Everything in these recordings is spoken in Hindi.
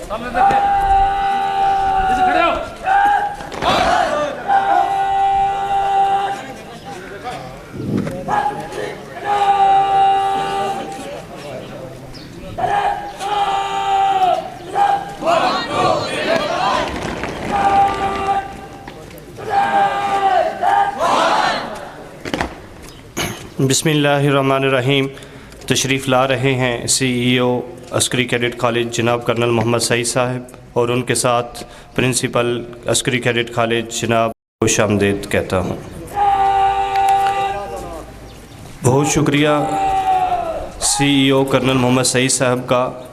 सामने देखे इसे खड़े हो। बिस्मिल्लाहिर्रहमानिर्रहीम। तशरीफ़ ला रहे हैं CEO अस्करी कैडेट कॉलेज जनाब कर्नल मोहम्मद सईद साहब और उनके साथ प्रिंसिपल अस्करी कैडेट कॉलेज जनाब खुशामदीद कहता हूँ। बहुत शुक्रिया CEO कर्नल मोहम्मद सईद साहब का,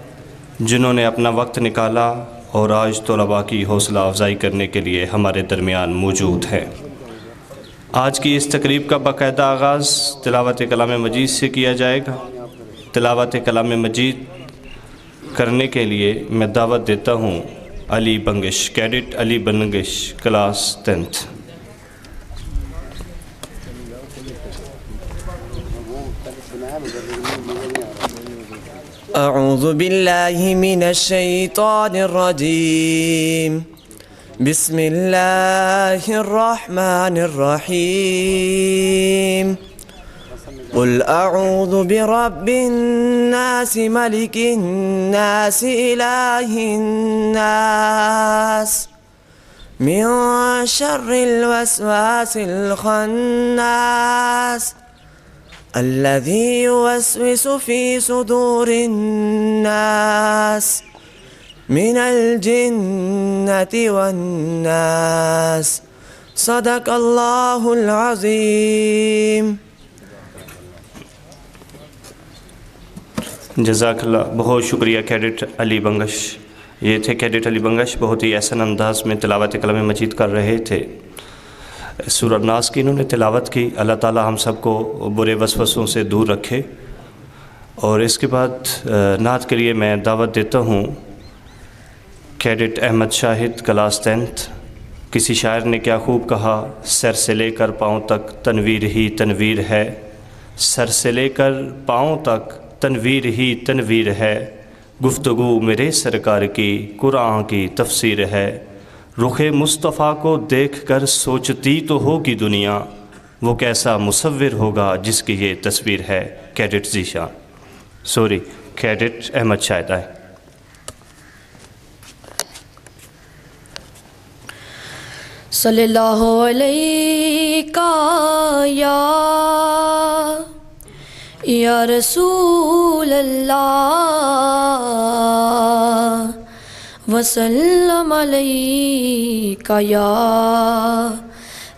जिन्होंने अपना वक्त निकाला और आज तलबा की हौसला अफजाई करने के लिए हमारे दरमियान मौजूद हैं। आज की इस तकरीब का बाकायदा आगाज़ तिलावत कलाम मजीद से किया जाएगा। तिलावत कलाम मजीद करने के लिए मैं दावत देता हूँ Ali Bangash, cadet Ali Bangash, class 10th। अऊज़ु बिल्लाहि मिनश शैतानिर रजीम। बिस्मिल्लाहिर्रहमानिर्रहीम। कुल अऊज़ु बिरब्बिन नास मलिकिन नास इलाहिन नास मिन शर्रिल वस्वासिल खन्नास अल्लज़ी युवस्विसु फ़ी सुदूरिन नास मिनल जिन्नति वन्नास। सदक़ल्लाहुल अज़ीम। जज़ाकल्लाह। बहुत शुक्रिया कैडेट अली बंगश। ये थे कैडेट अली बंगश, बहुत ही ऐसा अंदाज में तिलावत कलाम मजीद कर रहे थे। सूरह नास की इन्होंने तिलावत की। अल्लाह ताला हम सब को बुरे वसवसों से दूर रखे। और इसके बाद नात के लिए मैं दावत देता हूँ cadet Ahmad Shahid, class 10th। किसी शायर ने क्या खूब कहा, सर से लेकर पाँव तक तनवीर ही तनवीर है, सर से लेकर पाँव तक तनवीर ही तनवीर है, गुफ्तगू मेरे सरकार की कुरान की तफसीर है, रुखे मुस्तफ़ा को देख कर सोचती तो होगी दुनिया, वो कैसा मुसव्विर होगा जिसकी ये तस्वीर है। Cadet Zeeshan, sorry cadet Ahmad Shahid आए। सल्लल्लाहु अलैका या रसूल अल्लाह वसल्लम अलैका या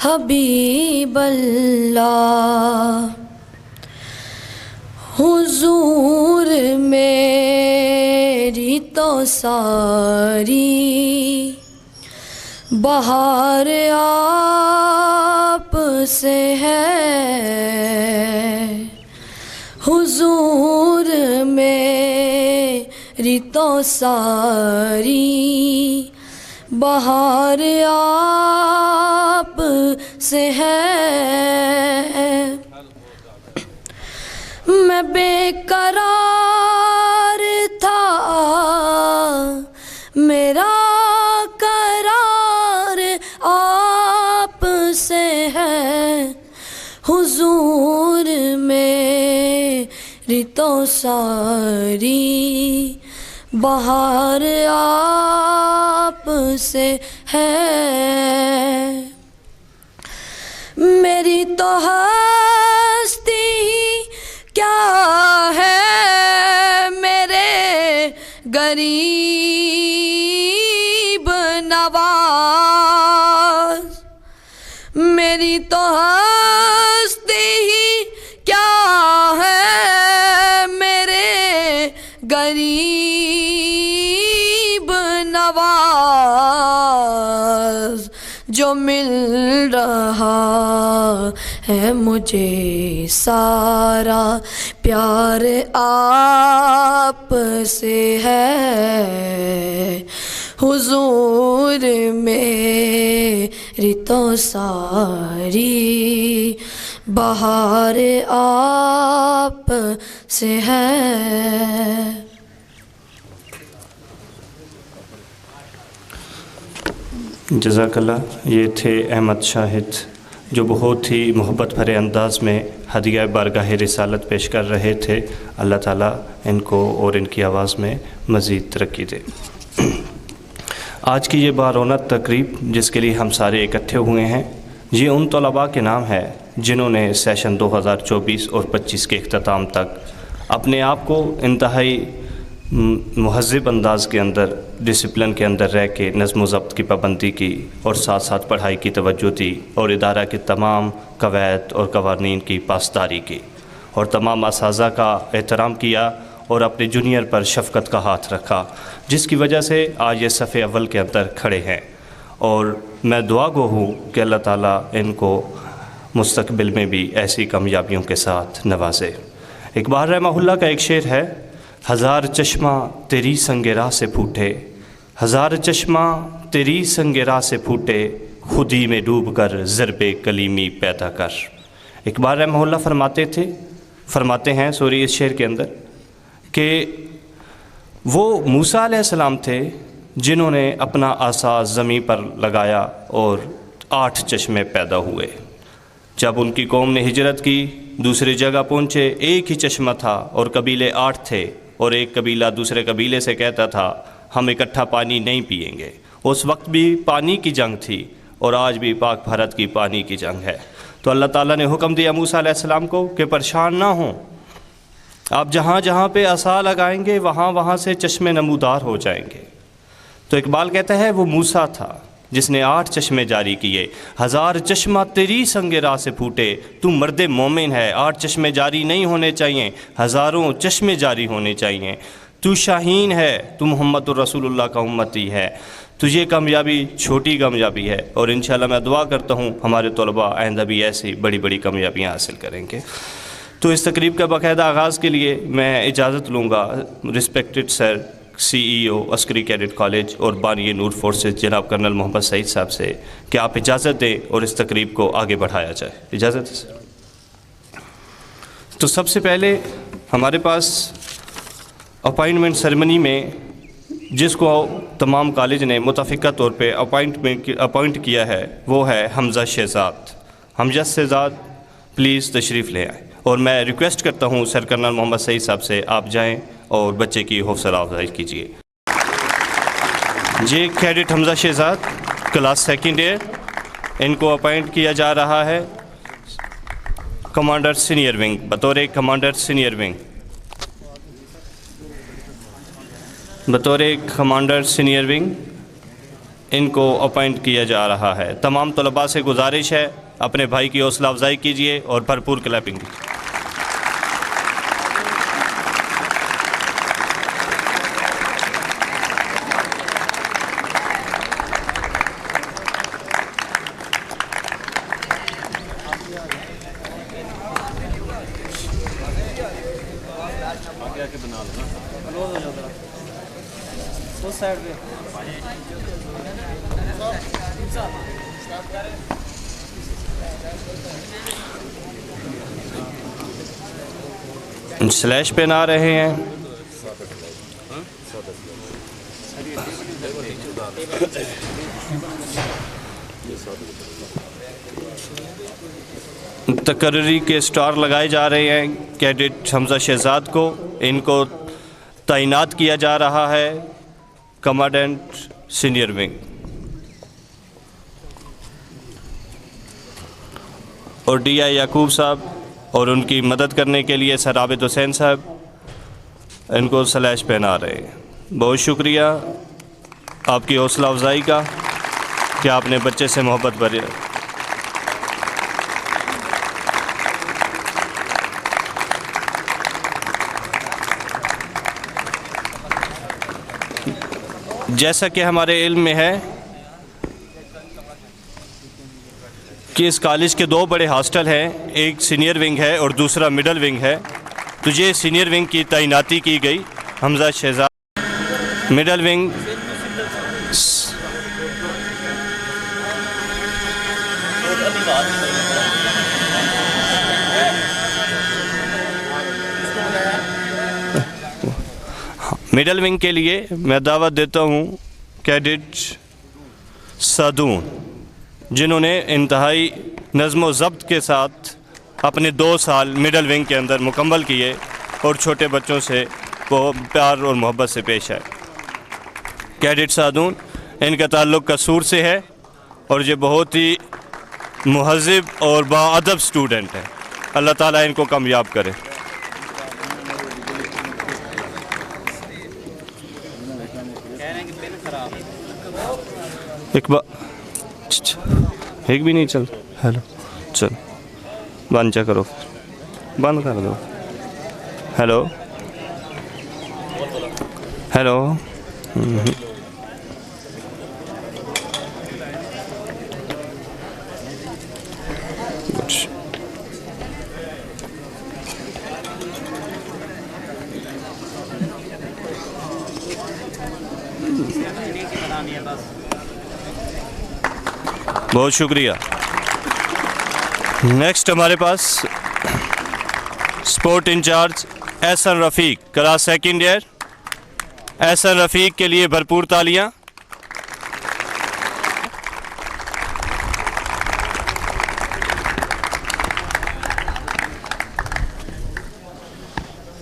हबीब अल्लाह। हुजूर मेरी तो सारी बहार आप से है, हुजूर मेरी तो सारी बहार आप से है। मैं बेकरार था, मेरा आप से है, हुजूर मेरी तो सारी बहार आप से है। मेरी तो हस्ती क्या है मेरे गरीब नवाज, मेरी तो हस्ती ही क्या है मेरे गरीब नवाज, जो मिल रहा है मुझे सारा प्यार आप से है, हुजूर मेरी तो सारी बहार आप से है। जज़ाकल्लाह। ये थे अहमद शाहिद, जो बहुत ही मोहब्बत भरे अंदाज़ में हदिया बारगाह रिसालत पेश कर रहे थे। अल्लाह ताला इनको और इनकी आवाज़ में मज़ीद तरक्की दे। आज की ये बारौनक तकरीब जिसके लिए हम सारे इकट्ठे हुए हैं, ये उन तलबा के नाम है जिन्होंने सेशन 2024 और 25 के अख्ताम तक अपने आप को इंतहाई महज़्ज़ब अंदाज़ के अंदर, डिसिप्लिन के अंदर रह के नज़्म व ज़ब्त की पाबंदी की और साथ साथ पढ़ाई की तवज्जो दी और इदारा के तमाम कवायद और कवानीन की पासदारी की और तमाम असाज़ा का एहतराम किया और अपने जूनियर पर शफ़क़त का हाथ रखा, जिसकी वजह से आज ये सफ़े अव्वल के अंदर खड़े हैं। और मैं दुआ गो हूँ कि अल्लाह ताला इनको मुस्तक़बिल में भी ऐसी कामयाबियों के साथ नवाजे। इकबाल रहमहुल्लाह का एक शेर है, हज़ार चश्मा तेरी संगे राह से फूटे, हज़ार चश्मा तेरी संगे राह से फूटे, खुदी में डूब कर ज़रबे कलीमी पैदा कर। इकबाल रहमहुल्लाह फरमाते हैं इस शेर के अंदर कि वो मूसा अलैहिस्सलाम थे जिन्होंने अपना आसा ज़मीन पर लगाया और 8 चश्मे पैदा हुए। जब उनकी कौम ने हिजरत की, दूसरी जगह पहुँचे, एक ही चश्मा था और कबीले 8 थे और एक कबीला दूसरे कबीले से कहता था हम इकट्ठा पानी नहीं पिएंगे। उस वक्त भी पानी की जंग थी और आज भी पाक भारत की पानी की जंग है। तो अल्लाह ताला ने हुक्म दिया मूसा अलैहिस्सलाम को कि परेशान ना हों, आप जहाँ जहाँ पे आसा लगाएंगे वहाँ वहाँ से चश्मे नमूदार हो जाएंगे। तो इकबाल कहता है वो मूसा था जिसने 8 चश्मे जारी किए। हज़ार चश्मा तेरी संगे राह से फूटे, तू मर्द मोमिन है, 8 चश्मे जारी नहीं होने चाहिए, हज़ारों चश्मे जारी होने चाहिए। तू शाहीन है, तू मोहम्मद रसूलुल्लाह का उम्मती है, तुझे कामयाबी छोटी कामयाबी है। और इंशाअल्लाह मैं दुआ करता हूँ हमारे तलबा आइंदा भी ऐसी बड़ी बड़ी कामयाबियाँ हासिल करेंगे। तो इस तकरीब का बाकायदा आगाज़ के लिए मैं इजाज़त लूँगा respected sir CEO Askari cadet college और बानी नूर फोर्सेस जनाब कर्नल मोहम्मद सईद साहब से कि आप इजाज़त दें और इस तकरीब को आगे बढ़ाया जाए। इजाज़त है सर। तो सबसे पहले हमारे पास अपॉइंटमेंट सेरेमनी में जिसको तमाम कॉलेज ने मुतफ़िका तौर पे अपॉइंट किया है वो है हमज़ा शहज़ाद। हमज़ा शहज़ाद प्लीज़ तशरीफ़ ले आए और मैं रिक्वेस्ट करता हूँ सर कर्नल मोहम्मद सईद साहब से आप जाएँ और बच्चे की हौसला अफजाई कीजिए। जे cadet Hamza Shahzad class 2nd year, इनको अपॉइंट किया जा रहा है कमांडर सीनियर विंग, बतौर कमांडर सीनियर विंग, बतौर कमांडर सीनियर विंग इनको अपॉइंट किया जा रहा है। तमाम तलबा से गुजारिश है अपने भाई की हौसला अफजाई कीजिए और भरपूर क्लैपिंग कीजिए। स्लैश पहना रहे हैं। तकर्री के स्टार लगाए जा रहे हैं कैडेट हमज़ा शहज़ाद को। इनको तैनात किया जा रहा है कमांडेंट सीनियर विंग और DI याकूब साहब और उनकी मदद करने के लिए सर आबिद हुसैन साहब इनको स्लैश पहना रहे हैं। बहुत शुक्रिया आपकी हौसला अफजाई का कि आपने बच्चे से मोहब्बत भरी। जैसा कि हमारे इल्म में है कि इस कॉलेज के 2 बड़े हॉस्टल हैं, एक सीनियर विंग है और दूसरा मिडल विंग है। तुझे सीनियर विंग की तैनाती की गई Hamza Shahzad. Middle wing middle wing के लिए मैं दावत देता हूँ कैडेट सादून, जिन्होंने इंतहाई नज़्म व ज़ब्त के साथ अपने 2 साल मिडल विंग के अंदर मुकम्मल किए और छोटे बच्चों से वो प्यार और मोहब्बत से पेश आए। कैडेट सादून, इनका ताल्लुक़ कसूर से है और ये बहुत ही मुहज़्ज़िब और बाअदब स्टूडेंट है। अल्लाह ताला इनको कामयाब करे। एक भी नहीं चल। हेलो, चल बंद चा करो, बंद कर दो। Hello hello. बहुत शुक्रिया। नेक्स्ट हमारे पास स्पोर्ट इंचार्ज एहसन रफ़ीक, क्लास सेकंड ईयर। एहसन रफ़ीक के लिए भरपूर तालियां।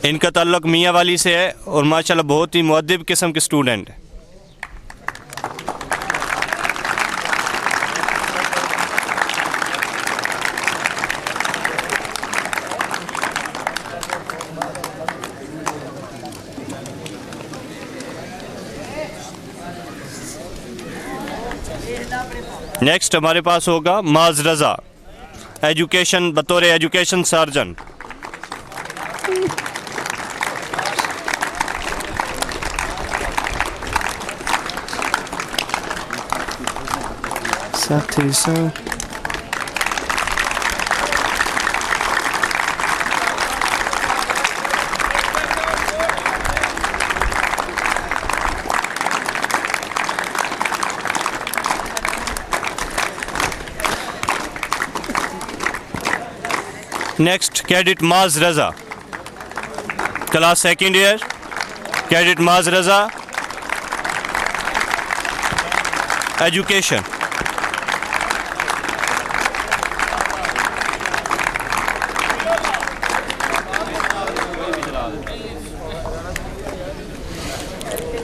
इनका ताल्लुक़ मियाँ वाली से है और माशाल्लाह बहुत ही मुअद्दिब किस्म के स्टूडेंट है। नेक्स्ट हमारे पास होगा माज रज़ा, एजुकेशन, बतौर एजुकेशन सर्जन। साथी साथ नेक्स्ट कैडेट माज रज़ा, क्लास सेकंड ईयर। कैडेट माज रज़ा, एजुकेशन।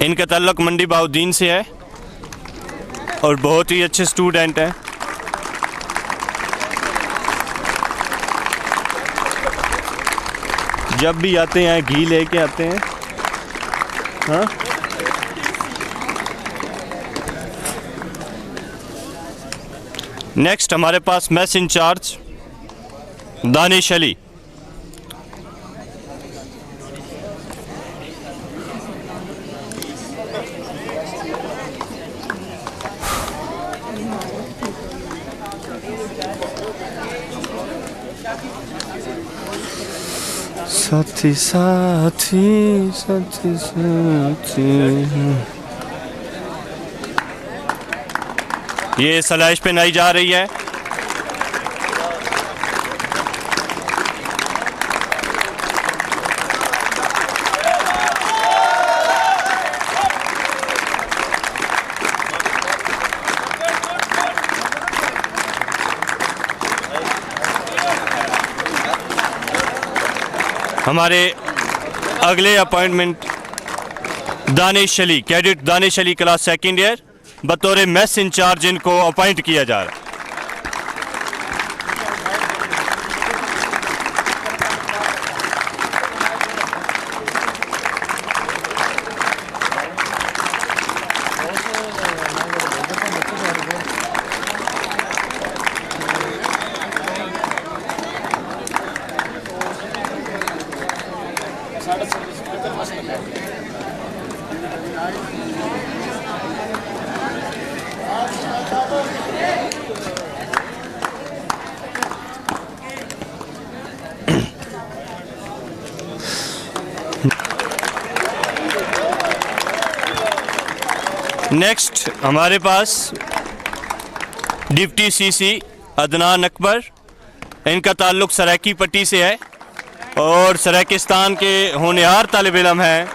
इनका ताल्लुक़ मंडी बाउद्दीन से है और बहुत ही अच्छे स्टूडेंट हैं। जब भी आते हैं घी लेके आते हैं। हाँ, नेक्स्ट हमारे पास मैस इंचार्ज दानिश अली। साथी साथी साथी साथी। ये सलाइश पहनाई जा रही है। हमारे अगले appointment Danish Ali, cadet Danish Ali, class second year, बतौर मैस इंचार्ज इनको अपॉइंट किया जा रहा है। नेक्स्ट हमारे पास डिप्टी सीसी अदनान अकबर, इनका ताल्लुक़ सराकी पट्टी से है और सराकिस्तान के होनहार तालिब इल्म हैं।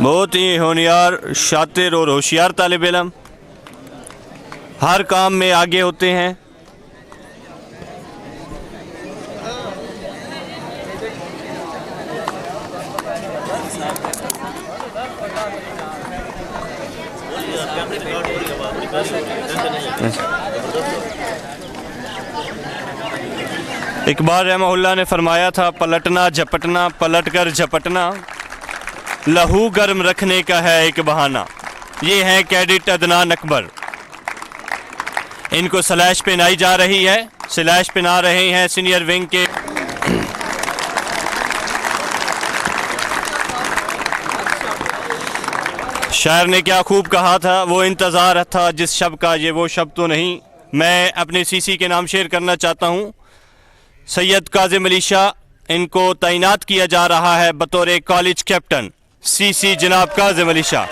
बहुत ही होशियार, शातिर और होशियार तालिब इल्म, हर काम में आगे होते हैं। इकबाल रहमहुल्लाह ने फरमाया था, पलटना झपटना पलट कर झपटना लहू गर्म रखने का है एक बहाना। ये है कैडेट अदनान अकबर। इनको स्लैश पहनाई जा रही है, स्लैश पहना रहे हैं सीनियर विंग के शायर ने क्या खूब कहा था, वो इंतज़ार था जिस शब का ये वो शब तो नहीं। मैं अपने सीसी के नाम शेयर करना चाहता हूँ। सैयद काज़िम अली शाह, इनको तैनात किया जा रहा है बतौर कॉलेज कैप्टन। सीसी जनाब काज़िम अली शाह।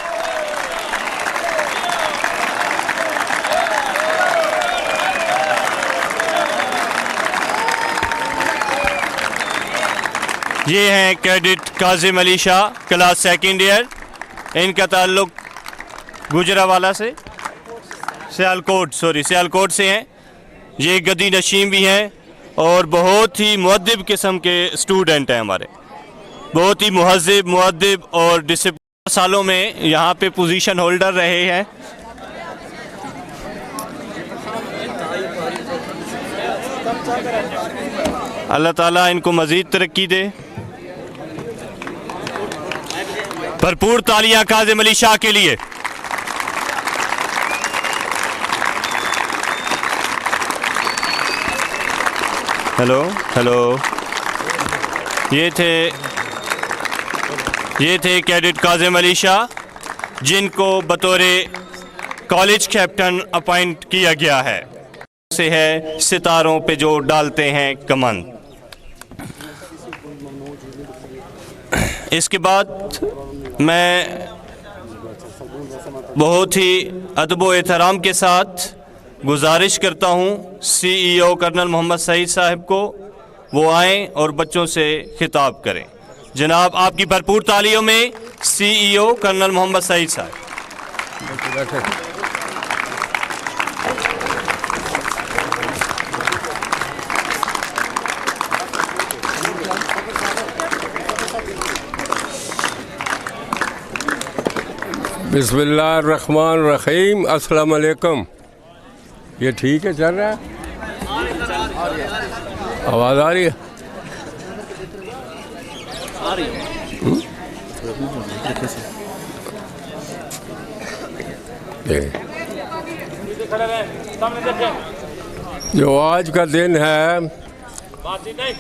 ये हैं cadet Kazim Ali Shah, class second year. इनका ताल्लुक गुजरावाला से, सियालकोट से हैं। ये गदी नशीम भी हैं और बहुत ही मुअद्दिब किस्म के स्टूडेंट हैं हमारे, बहुत ही मुहज़्ज़िब, मुअद्दिब और डिसिप्लिन। सालों में यहाँ पे पोजीशन होल्डर रहे हैं। अल्लाह ताला इनको मज़ीद तरक्की दे। भरपूर तालियां काज़िम अली शाह के लिए। Hello hello. ये थे कैडेट काज़िम अली शाह, जिनको बतौर कॉलेज कैप्टन अपॉइंट किया गया है। से है सितारों पे जो डालते हैं कमान। इसके बाद मैं बहुत ही अदब व एहतराम के साथ गुजारिश करता हूँ CEO कर्नल मोहम्मद सईद साहब को, वो आएँ और बच्चों से खिताब करें। जनाब, आपकी भरपूर तालियों में CEO कर्नल मोहम्मद सईद साहब। बिस्मिल्लाहिर्रहमानिर्रहीम। अस्सलाम वालेकुम। ये ठीक है, चल रहा है, आवाज़ आ रही है? जो आज का दिन है,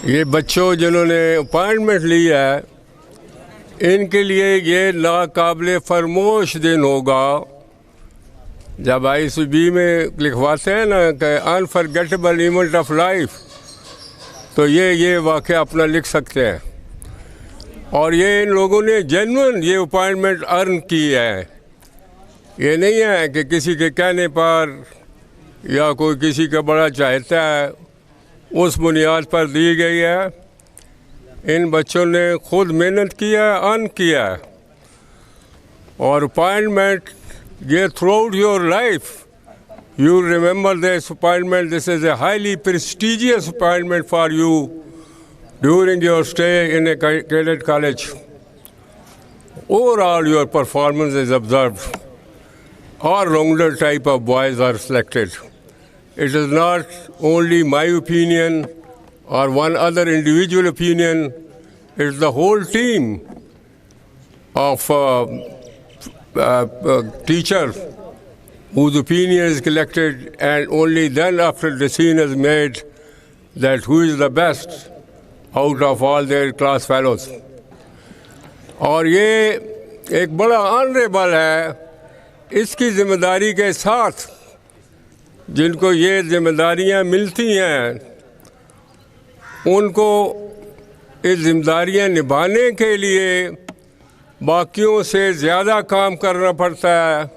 ये बच्चों जिन्होंने अपॉइंटमेंट ली है, इनके लिए ये नाकाबिले फरमोश दिन होगा। जब ICB में लिखवाते हैं ना कि अनफॉरगेटेबल इवेंट ऑफ लाइफ, तो ये वाक़या अपना लिख सकते हैं। और ये इन लोगों ने जेन्युइन ये अपॉइंटमेंट अर्न की है। ये नहीं है कि किसी के कहने पर या कोई किसी का बड़ा चाहता है उस बुनियाद पर दी गई है। इन बच्चों ने खुद मेहनत किया, अर्न किया। और अपॉइंटमेंट ये through out your life you remember this appointment. This is a highly prestigious appointment for you during your stay in a cadet college. Overall, your performance is observed. All-rounder type of boys are selected. It is not only my opinion or one other individual opinion. It's the whole team of teachers whose opinion is collected, and only then after the decision is made that who is the best out of all their class fellows. और ये एक बड़ा ऑनरेबल है। इसकी जिम्मेदारी के साथ जिनको ये जिम्मेदारियां मिलती हैं, उनको ये जिम्मेदारियां निभाने के लिए बाकियों से ज़्यादा काम करना पड़ता है।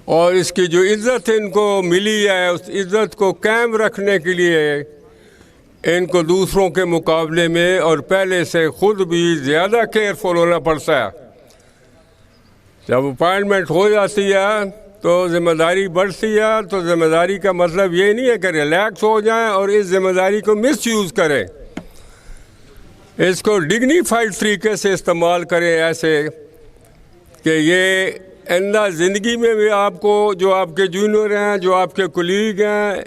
और इसकी जो इज़्ज़त इनको मिली है, उस इज़्ज़त को कायम रखने के लिए इनको दूसरों के मुकाबले में और पहले से ख़ुद भी ज़्यादा केयरफुल होना पड़ता है। जब अपॉइंटमेंट हो जाती है तो ज़िम्मेदारी बढ़ती है। तो ज़िम्मेदारी का मतलब ये नहीं है कि रिलैक्स हो जाएं और इस ज़िम्मेदारी को मिसयूज़ करें, इसको डिग्निफाइड तरीके से इस्तेमाल करें, ऐसे कि ये आइंदा ज़िंदगी में भी आपको, जो आपके जूनियर हैं, जो आपके कुलीग हैं,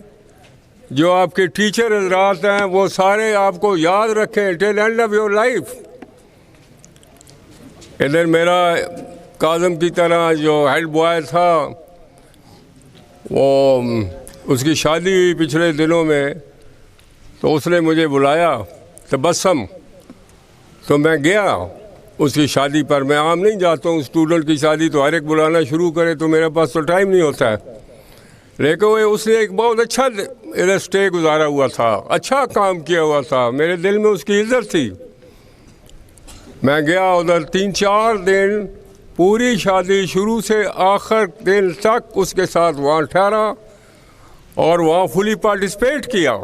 जो आपके टीचर हजरात हैं, वो सारे आपको याद रखें till end of your life. इधर मेरा काज़म की तरह जो हेड बॉय था, वो उसकी शादी हुई पिछले दिनों में, तो उसने मुझे बुलाया तबस्सम, तो मैं गया उसकी शादी पर। मैं आम नहीं जाता हूँ, स्टूडेंट की शादी तो हर एक बुलाना शुरू करे तो मेरे पास तो टाइम नहीं होता है, लेकिन वो उसने एक बहुत अच्छा इधर स्टे गुजारा हुआ था, अच्छा काम किया हुआ था, मेरे दिल में उसकी इज्जत थी। मैं गया उधर 3-4 दिन, पूरी शादी शुरू से आखिर दिन तक उसके साथ वहाँ ठहरा और वहाँ फुली पार्टिसिपेट किया,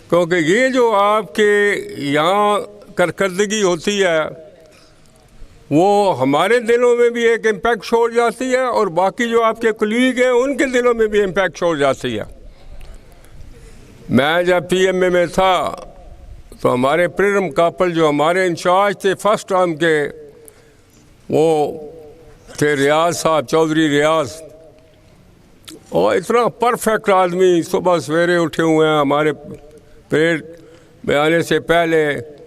क्योंकि ये जो आपके यहाँ करकर्दगी होती है वो हमारे दिलों में भी एक इम्पैक्ट छोड़ जाती है और बाकी जो आपके कुलीग हैं उनके दिलों में भी इम्पैक्ट छोड़ जाती है। मैं जब PMA में था तो हमारे प्रियम कापल जो हमारे इंचार्ज थे फर्स्ट टर्म के, वो थे रियाज साहब, चौधरी रियाज, और इतना परफेक्ट आदमी, सुबह सवेरे उठे हुए हैं हमारे परेड में आने से पहले,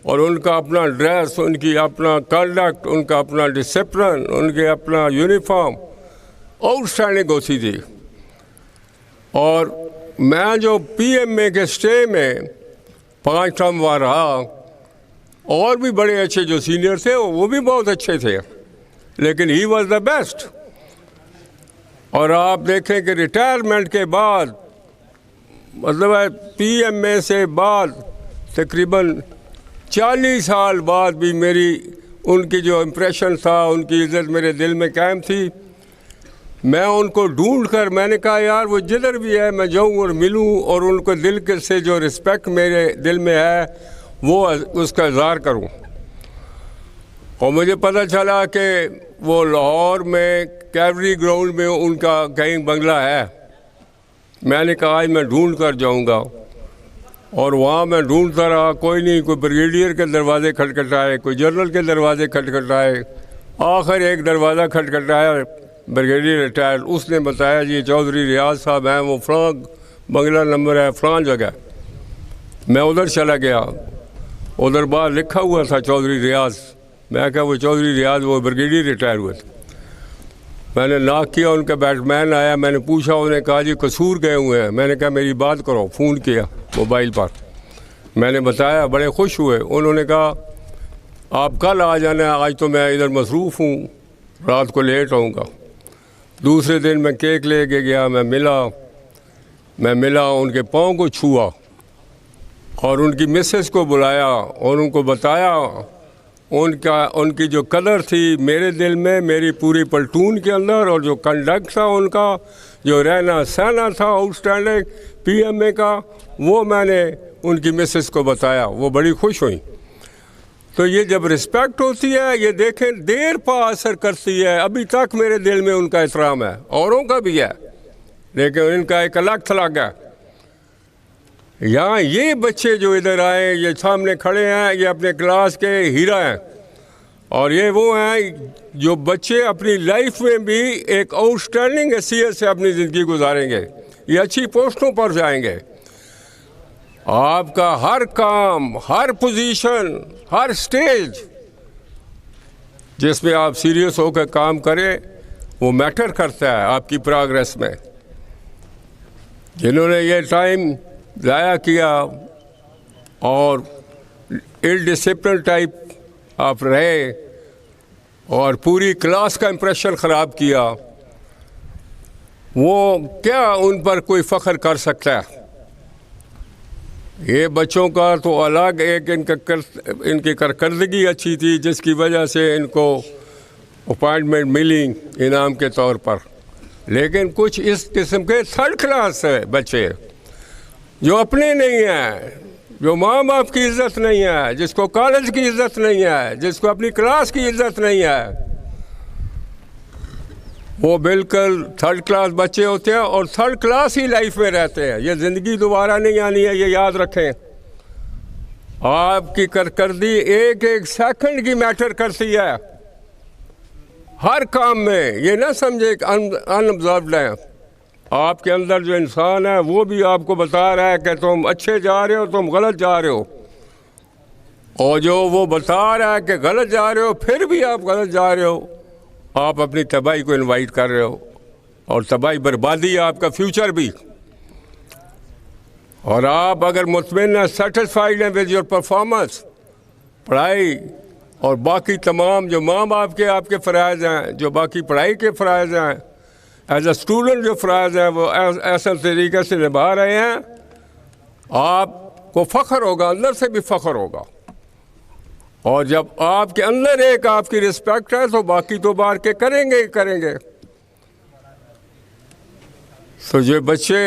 और उनका अपना ड्रेस, उनकी अपना कंडक्ट, उनका अपना डिसिप्लिन, उनके अपना यूनिफॉर्म आउटस्टैंडिंग होती थी। और मैं जो PMA के स्टे में 5 टर्म वहाँ रहा, और भी बड़े अच्छे जो सीनियर थे वो भी बहुत अच्छे थे, लेकिन ही वॉज द बेस्ट। और आप देखें कि रिटायरमेंट के बाद, मतलब है PMA से बाद तकरीबन 40 साल बाद भी मेरी उनकी जो इम्प्रेशन था, उनकी इज़्ज़त मेरे दिल में कायम थी। मैं उनको ढूंढ कर, मैंने कहा यार वो जिधर भी है मैं जाऊं और मिलूं और उनको दिल के से जो रिस्पेक्ट मेरे दिल में है वो उसका इज़हार करूं। और मुझे पता चला कि वो लाहौर में कैवरी ग्राउंड में उनका कहीं बंगला है। मैंने कहा आज मैं ढूंढ कर जाऊंगा, और वहाँ मैं ढूंढता रहा, कोई नहीं, कोई ब्रिगेडियर के दरवाजे खटखटाए, कोई जनरल के दरवाजे खटखटाए, आखिर एक दरवाज़ा खटखटाया, ब्रिगेडियर रिटायर्ड, उसने बताया जी चौधरी रियाज साहब हैं, वो फ़लाँ बंगला नंबर है फ़लाँ जगह। मैं उधर चला गया, उधर बाहर लिखा हुआ था चौधरी रियाज। मैं कहा वो चौधरी रियाज वो ब्रिगेडियर रिटायर हुए थे। मैंने नॉक किया, उनका बैटमैन आया, मैंने पूछा, उन्होंने कहा जी कसूर गए हुए हैं। मैंने कहा मेरी बात करो, फ़ोन किया मोबाइल पर, मैंने बताया, बड़े खुश हुए। उन्होंने कहा आप कल आ जाना, आज तो मैं इधर मसरूफ़ हूँ, रात को लेट आऊँगा। दूसरे दिन मैं केक लेके गया, मैं मिला, उनके पाँव को छुआ और उनकी मिसेस को बुलाया और उनको बताया उनकी जो कदर थी मेरे दिल में, मेरी पूरी पलटून के अंदर, और जो कंडक्ट था उनका, जो रहना सहना था आउटस्टैंडिंग PMA का, वो मैंने उनकी मिसेस को बताया। वो बड़ी खुश हुई। तो ये जब रिस्पेक्ट होती है, ये देखें देर पा असर करती है। अभी तक मेरे दिल में उनका एहतराम है, औरों का भी है, लेकिन इनका एक अलग थलग है। यहाँ ये बच्चे जो इधर आए, ये सामने खड़े हैं, ये अपने क्लास के हीरा हैं, और ये वो हैं जो बच्चे अपनी लाइफ में भी एक आउटस्टैंडिंग हैसियत से अपनी ज़िंदगी गुजारेंगे, ये अच्छी पोस्टों पर जाएंगे। आपका हर काम, हर पोजीशन, हर स्टेज जिसमें आप सीरियस होकर काम करें, वो मैटर करता है आपकी प्रोग्रेस में। जिन्होंने ये टाइम ज़ाया किया और इल डिसिप्लिन टाइप आप रहे और पूरी क्लास का इम्प्रेशन ख़राब किया, वो क्या उन पर कोई फ़ख्र कर सकता है? ये बच्चों का तो अलग एक इनकी करकर्दगी अच्छी थी, जिसकी वजह से इनको अपॉइंटमेंट मिली इनाम के तौर पर। लेकिन कुछ इस किस्म के थर्ड क्लास बच्चे जो अपने नहीं हैं, जो माँ बाप की इज़्ज़त नहीं है, जिसको कॉलेज की इज़्ज़त नहीं है, जिसको अपनी क्लास की इज़्ज़त नहीं है, वो बिल्कुल थर्ड क्लास बच्चे होते हैं और थर्ड क्लास ही लाइफ में रहते हैं। ये ज़िंदगी दोबारा नहीं आनी है, ये याद रखें। आपकी कारकर्दगी एक एक सेकंड की मैटर करती है हर काम में। ये ना समझे कि अनऑब्जर्व्ड है। आपके अंदर जो इंसान है वो भी आपको बता रहा है कि तुम अच्छे जा रहे हो, तुम गलत जा रहे हो। और जो वो बता रहा है कि गलत जा रहे हो, फिर भी आप गलत जा रहे हो, आप अपनी तबाही को इनवाइट कर रहे हो। और तबाही बर्बादी है, आपका फ्यूचर भी। और आप अगर मुतमईन हैं, सेटिस्फाइड हैं विद योर परफॉर्मेंस, पढ़ाई और बाकी तमाम जो माँ बाप के आपके फ़राइज़ हैं, जो बाकी पढ़ाई के फ़राइज़ हैं, एज अ स्टूडेंट जो फ़राइज़ हैं वो ऐसा तरीके से निभा रहे हैं, आपको फ़ख्र होगा, अंदर से भी फ़ख्र होगा। और जब आपके अंदर एक आपकी रिस्पेक्ट है तो बाकी तो बाहर के करेंगे ही करेंगे। तो जो बच्चे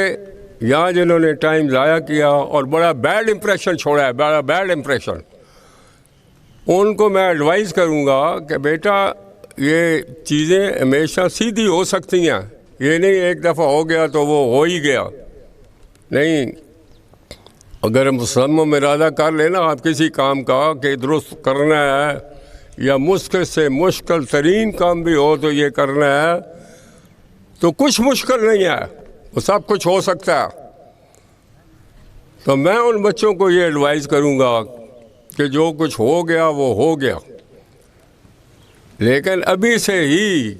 यहाँ जिन्होंने टाइम ज़ाया किया और बड़ा बैड इम्प्रेशन छोड़ा है, बड़ा बैड इम्प्रेशन, उनको मैं एडवाइस करूँगा कि बेटा ये चीज़ें हमेशा सीधी हो सकती हैं। ये नहीं एक दफ़ा हो गया तो वो हो ही गया, नहीं। अगर मुसम्मम इरादा कर लेना आप किसी काम का कि दुरुस्त करना है या मुश्किल से मुश्किल तरीन काम भी हो तो ये करना है, तो कुछ मुश्किल नहीं है, वो सब कुछ हो सकता है। तो मैं उन बच्चों को ये एडवाइस करूँगा कि जो कुछ हो गया वो हो गया, लेकिन अभी से ही,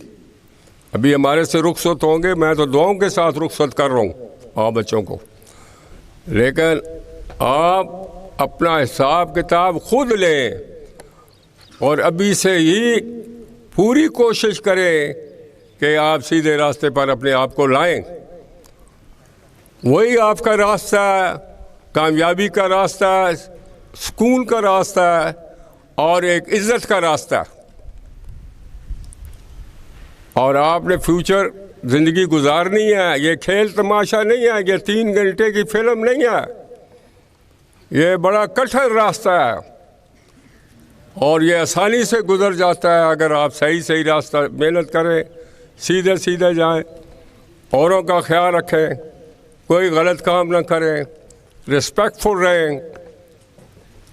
अभी हमारे से रुखसत होंगे, मैं तो दुआओं के साथ रुखसत कर रहा हूँ आप बच्चों को, लेकिन आप अपना हिसाब किताब खुद लें और अभी से ही पूरी कोशिश करें कि आप सीधे रास्ते पर अपने आप को लाएं। वही आपका रास्ता है, कामयाबी का रास्ता है, सुकून का रास्ता है और एक इज़्ज़त का रास्ता है। और आपने फ्यूचर ज़िंदगी गुजारनी है, ये खेल तमाशा नहीं है, ये 3 घंटे की फिल्म नहीं है, ये बड़ा कठिन रास्ता है और ये आसानी से गुजर जाता है अगर आप सही सही रास्ता मेहनत करें, सीधे सीधे जाएं, औरों का ख्याल रखें, कोई गलत काम ना करें, रिस्पेक्टफुल रहें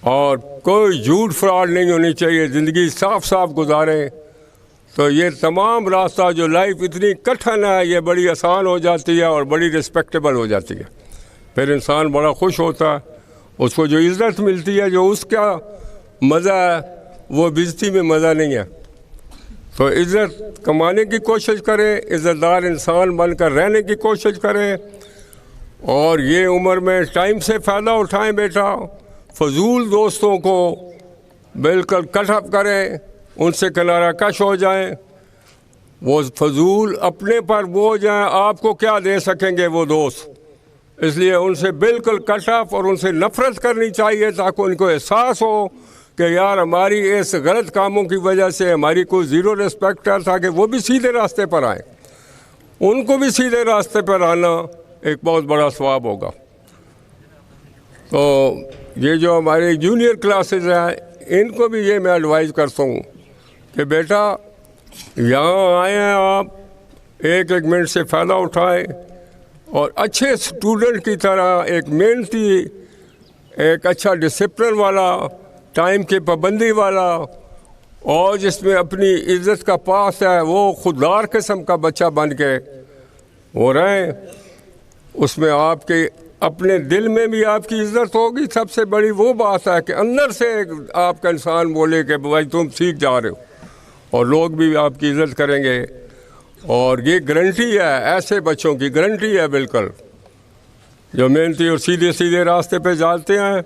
और कोई झूठ फ्रॉड नहीं होनी चाहिए, ज़िंदगी साफ साफ गुजारें। तो ये तमाम रास्ता जो लाइफ इतनी कठिन है ये बड़ी आसान हो जाती है और बड़ी रिस्पेक्टेबल हो जाती है। फिर इंसान बड़ा खुश होता है, उसको जो इज़्ज़त मिलती है, जो उसका मज़ा है, वो बेइज्जती में मज़ा नहीं है। तो इज़्ज़त कमाने की कोशिश करें, इज़्ज़तदार इंसान बनकर रहने की कोशिश करें और ये उम्र में टाइम से फ़ायदा उठाएं बेटा। फजूल दोस्तों को बिल्कुल कट ऑफ करें, उनसे किनारा कश हो जाएं। वो फजूल अपने पर बोझ हैं, आपको क्या दे सकेंगे वो दोस्त, इसलिए उनसे बिल्कुल कट ऑफ और उनसे नफ़रत करनी चाहिए ताकि उनको एहसास हो कि यार हमारी इस गलत कामों की वजह से हमारी कोई ज़ीरो रिस्पेक्ट है, ताकि वो भी सीधे रास्ते पर आएँ, उनको भी सीधे रास्ते पर आना एक बहुत बड़ा सवाब होगा। तो ये जो हमारे जूनियर क्लासेस हैं इनको भी ये मैं एडवाइस करता हूँ कि बेटा यहाँ आए हैं आप, एक एक मिनट से फ़ायदा उठाएं और अच्छे स्टूडेंट की तरह एक मेहनती, एक अच्छा डिसिप्लिन वाला, टाइम की पाबंदी वाला और जिसमें अपनी इज़्ज़त का पास है वो खुददार किस्म का बच्चा बन के वो रहें। उसमें आपके अपने दिल में भी आपकी इज़्ज़त होगी। सबसे बड़ी वो बात है कि अंदर से आपका इंसान बोले कि भाई तुम सीख जा रहे हो, और लोग भी आपकी इज़्ज़त करेंगे। और ये गारंटी है, ऐसे बच्चों की गारंटी है बिल्कुल, जो मेहनती और सीधे सीधे रास्ते पे जाते हैं,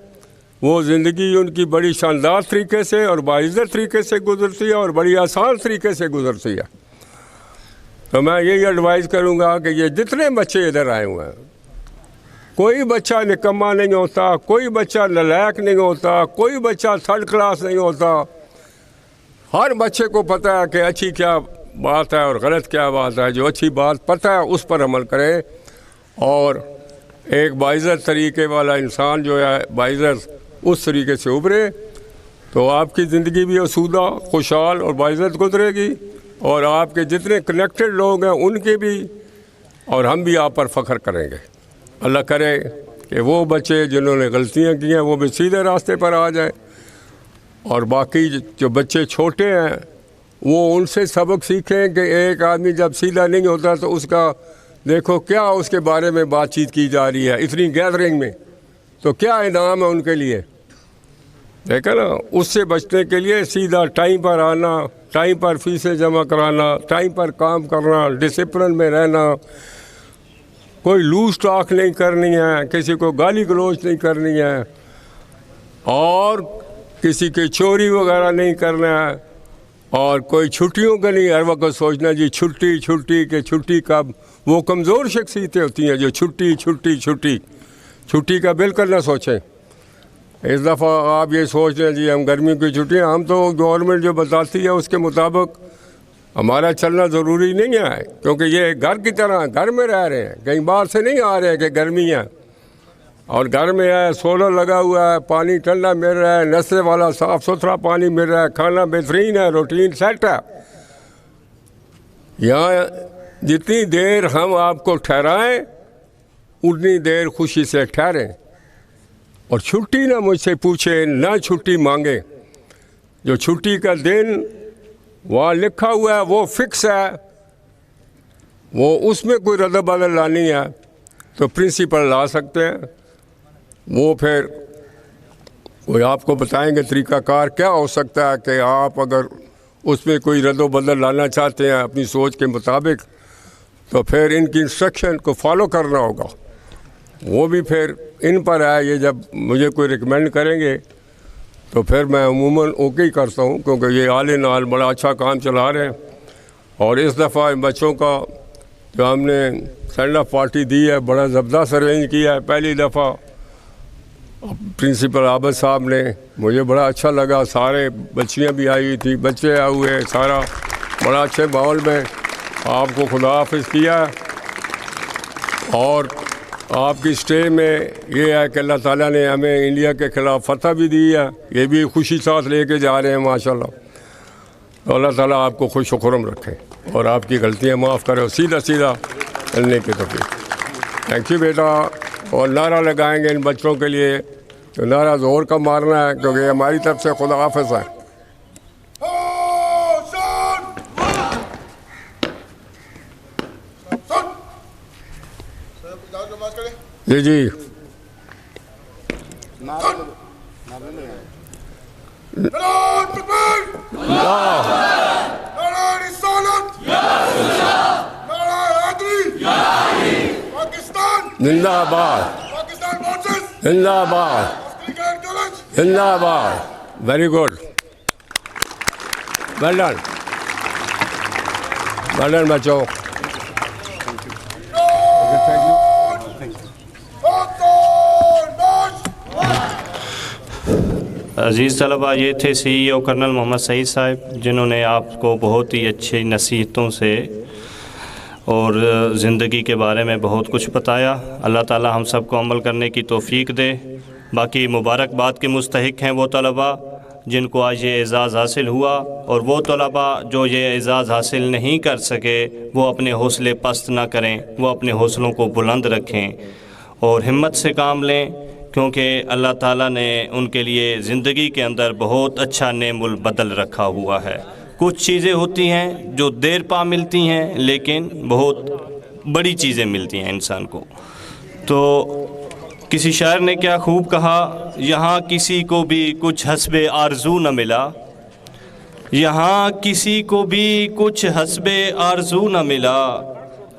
वो ज़िंदगी उनकी बड़ी शानदार तरीके से और बाइज़्ज़त तरीके से गुजरती है और बड़ी आसान तरीके से गुजरती है। तो मैं यही एडवाइस करूँगा कि ये जितने बच्चे इधर आए हुए हैं, कोई बच्चा निकम्मा नहीं होता, कोई बच्चा नालायक नहीं होता, कोई बच्चा थर्ड क्लास नहीं होता। हर बच्चे को पता है कि अच्छी क्या बात है और गलत क्या बात है। जो अच्छी बात पता है उस पर अमल करे और एक बाइज़्ज़त तरीके वाला इंसान जो है बाइज़्ज़त उस तरीके से उभरे, तो आपकी ज़िंदगी भी आसूदा, खुशहाल और बाइज़्ज़त गुजरेगी। और आपके जितने कनेक्टेड लोग हैं उनके भी, और हम भी आप पर फ़ख्र करेंगे। अल्लाह करे कि वो बच्चे जिन्होंने गलतियां की हैं वो भी सीधे रास्ते पर आ जाए, और बाकी जो बच्चे छोटे हैं वो उनसे सबक सीखें कि एक आदमी जब सीधा नहीं होता तो उसका देखो क्या उसके बारे में बातचीत की जा रही है इतनी गैदरिंग में, तो क्या इनाम है उनके लिए, देखा ना। उससे बचने के लिए सीधा टाइम पर आना, टाइम पर फीसें जमा कराना, टाइम पर काम करना, डिसिप्लिन में रहना, कोई लूज टॉक नहीं करनी है, किसी को गाली गलौज नहीं करनी है, और किसी की चोरी वगैरह नहीं करना है, और कोई छुट्टियों का नहीं हर वक्त सोचना जी छुट्टी छुट्टी के छुट्टी कब। वो कमज़ोर शख्सियतें होती हैं जो छुट्टी छुट्टी छुट्टी छुट्टी का बिल्कुल ना सोचें। इस दफ़ा आप ये सोच लें जी हम गर्मी की छुट्टियाँ, हम तो गवर्नमेंट जो बताती है उसके मुताबिक हमारा चलना ज़रूरी नहीं है, क्योंकि ये घर की तरह घर में रह रहे हैं, कहीं बाहर से नहीं आ रहे हैं कि गर्मी है, और घर में है, सोलर लगा हुआ है, पानी ठंडा मिल रहा है, नशे वाला साफ़ सुथरा पानी मिल रहा है, खाना बेहतरीन है, रूटीन सेट है। यहाँ जितनी देर हम आपको ठहराएं उतनी देर खुशी से ठहरें, और छुट्टी ना मुझसे पूछे ना छुट्टी मांगे। जो छुट्टी का दिन वहाँ लिखा हुआ है वो फिक्स है, वो उसमें कोई रद्द बदल लानी है तो प्रिंसिपल ला सकते हैं, वो फिर कोई आपको बताएंगे तरीक़ाकार क्या हो सकता है कि आप अगर उसमें कोई रद्द बदल लाना चाहते हैं अपनी सोच के मुताबिक, तो फिर इनकी इंस्ट्रक्शन को फॉलो करना होगा। वो भी फिर इन पर है, ये जब मुझे कोई रिकमेंड करेंगे तो फिर मैं अमूमन ओके ही करता हूँ, क्योंकि ये आले नाल बड़ा अच्छा काम चला रहे हैं। और इस दफ़ा इन बच्चों का जो हमने सेंड ऑफ पार्टी दी है बड़ा ज़बरदस्त अरेंज किया है। पहली दफ़ा प्रिंसिपल आबद साहब ने, मुझे बड़ा अच्छा लगा, सारे बच्चियाँ भी आई हुई थी, बच्चे आए हुए, सारा बड़ा अच्छे माहौल में आपको खुदा हाफिज़ किया। और आपकी स्टे में ये है कि अल्लाह ताला ने हमें इंडिया के ख़िलाफ़ फतह भी दी है, ये भी खुशी साथ लेके जा रहे हैं माशाल्लाह। तो अल्लाह ताला आपको खुश खुरम रखे और आपकी गलतियाँ माफ़ करे और सीधा सीधा चलने की तौफीक। थैंक यू बेटा। और नारा लगाएंगे इन बच्चों के लिए, तो नारा ज़ोर का मारना है, क्योंकि हमारी तरफ से खुदा हाफ़िज़ है। जी जी जिंदाबाद जिंदाबाद जिंदाबाद। Very good, well done, well done बच्चों। अज़ीज़ तलबा, ये थे CEO कर्नल मोहम्मद सईद साहब, जिन्होंने आपको बहुत ही अच्छी नसीहतों से और ज़िंदगी के बारे में बहुत कुछ बताया। अल्लाह ताला हम सब को अमल करने की तौफ़ीक दे। बाकी मुबारकबाद के मुस्तहिक हैं वो तलबा जिनको आज ये एज़ाज़ हासिल हुआ, और वो तलबा जो ये एज़ाज़ हासिल नहीं कर सके वो अपने हौसले पस्त ना करें, वो अपने हौसलों को बुलंद रखें और हिम्मत से काम लें, क्योंकि अल्लाह ताला ने उनके लिए ज़िंदगी के अंदर बहुत अच्छा नेमुल बदल रखा हुआ है। कुछ चीज़ें होती हैं जो देर पा मिलती हैं, लेकिन बहुत बड़ी चीज़ें मिलती हैं इंसान को। तो किसी शायर ने क्या खूब कहा, यहाँ किसी को भी कुछ हस्बे आरज़ू न मिला, यहाँ किसी को भी कुछ हस्बे आरज़ू न मिला,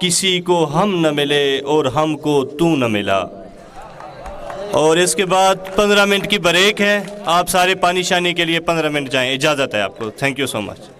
किसी को हम न मिले और हमको तू न मिला। और इसके बाद 15 मिनट की ब्रेक है। आप सारे पानी शानी के लिए 15 मिनट जाएं, इजाज़त है आपको। Thank you so much.